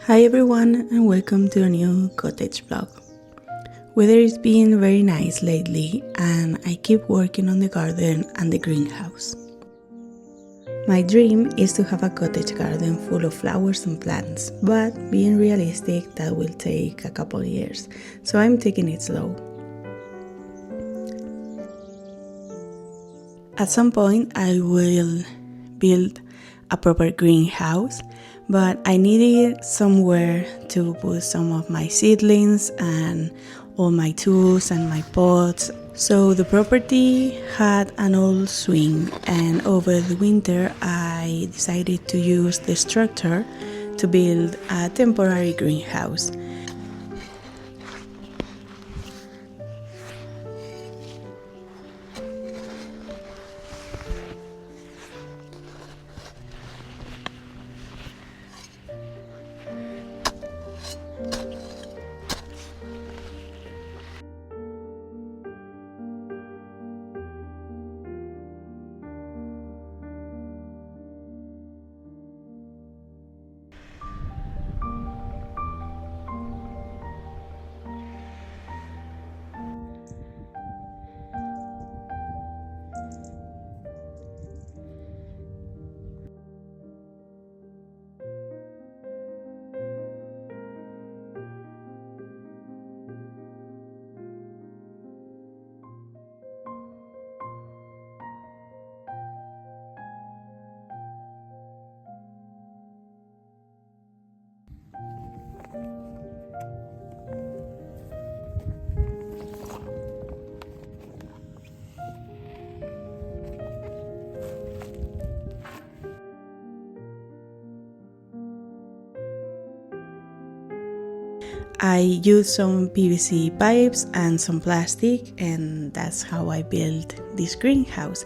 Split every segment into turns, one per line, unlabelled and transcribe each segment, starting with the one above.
Hi everyone and welcome to a new cottage vlog. Weather is being very nice lately and I keep working on the garden and the greenhouse. My dream is to have a cottage garden full of flowers and plants, but being realistic that will take a couple years, so I'm taking it slow. At some point I will build a proper greenhouse, but I needed somewhere to put some of my seedlings and all my tools and my pots. So the property had an old swing, and over the winter I decided to use the structure to build a temporary greenhouse. I used some PVC pipes and some plastic, and that's how I built this greenhouse.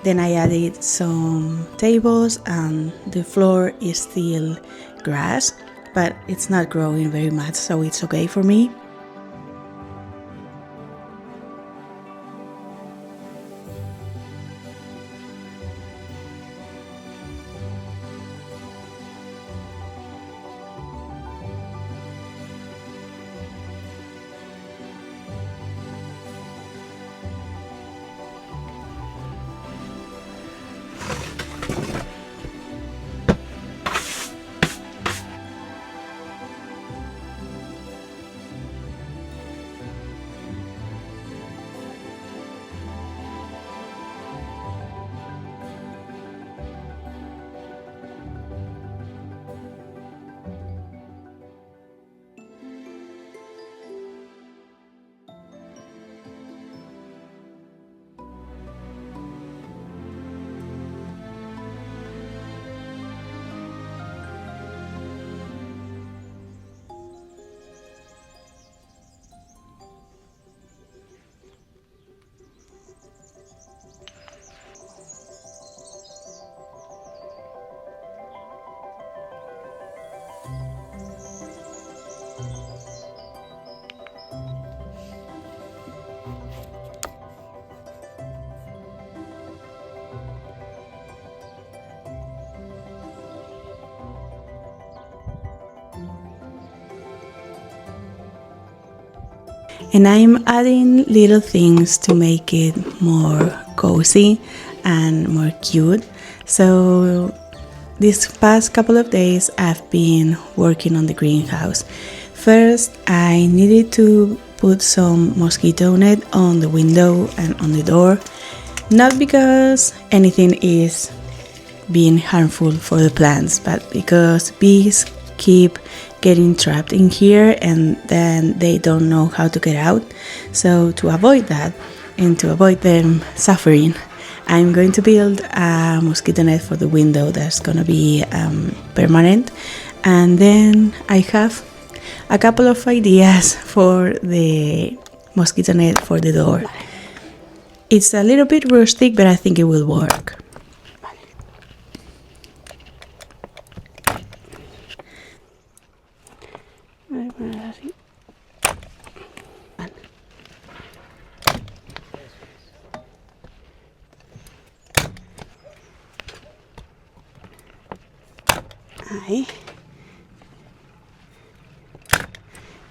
Then I added some tables, and the floor is still grass, but it's not growing very much, so it's okay for me. And I'm adding little things to make it more cozy and more cute. So these past couple of days I've been working on the greenhouse. First, I needed to put some mosquito net on the window and on the door, not because anything is being harmful for the plants, but because bees keep getting trapped in here and then they don't know how to get out. So to avoid that and to avoid them suffering, I'm going to build a mosquito net for the window that's going to be permanent. And then I have a couple of ideas for the mosquito net for the door. It's a little bit rustic, but I think it will work. Ahí.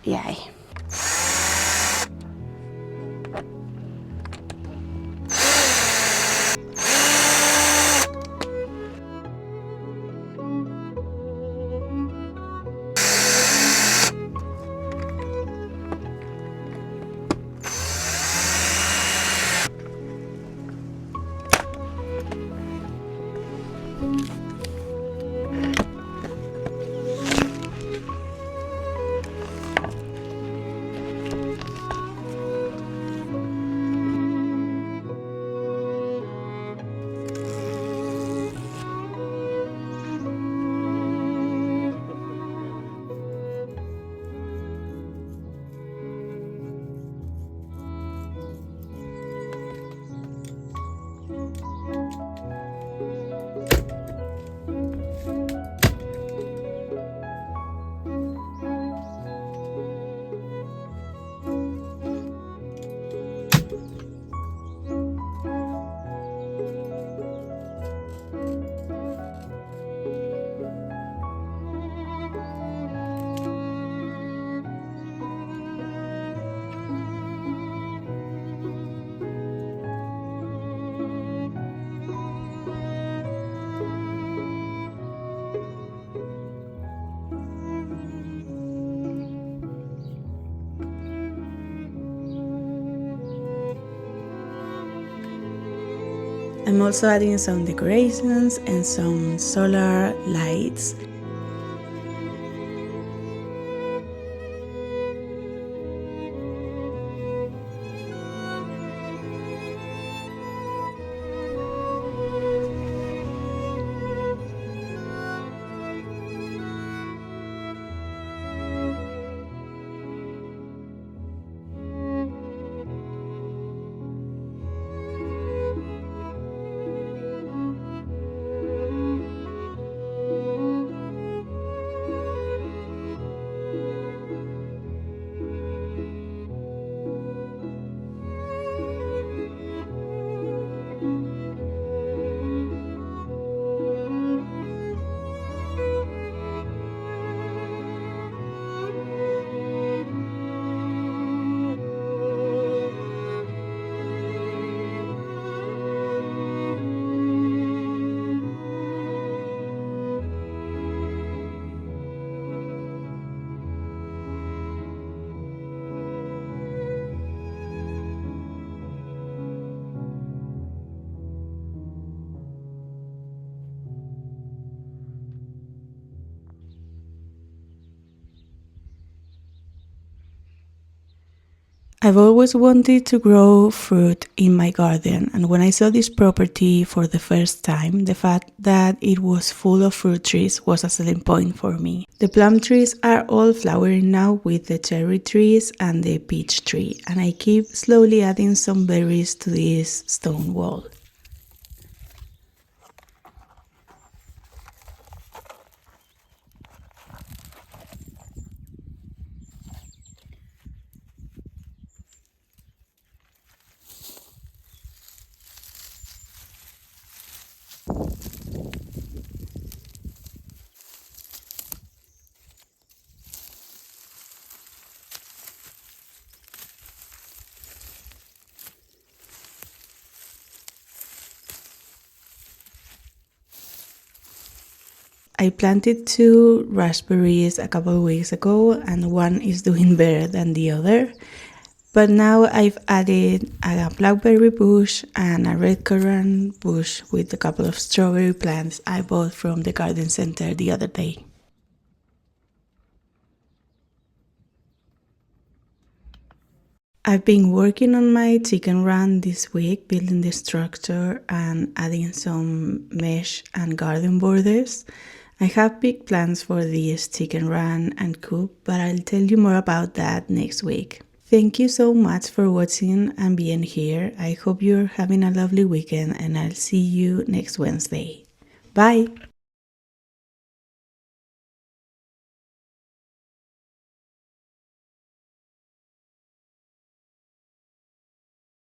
Y ahí. I'm also adding some decorations and some solar lights. I've always wanted to grow fruit in my garden, and when I saw this property for the first time, the fact that it was full of fruit trees was a selling point for me. The plum trees are all flowering now with the cherry trees and the peach tree, and I keep slowly adding some berries to this stone wall. I planted 2 raspberries a couple of weeks ago, and one is doing better than the other. But now I've added a blackberry bush and a red currant bush with a couple of strawberry plants I bought from the garden center the other day. I've been working on my chicken run this week, building the structure and adding some mesh and garden borders. I have big plans for this chicken run and coop, but I'll tell you more about that next week. Thank you so much for watching and being here. I hope you're having a lovely weekend, and I'll see you next Wednesday. Bye!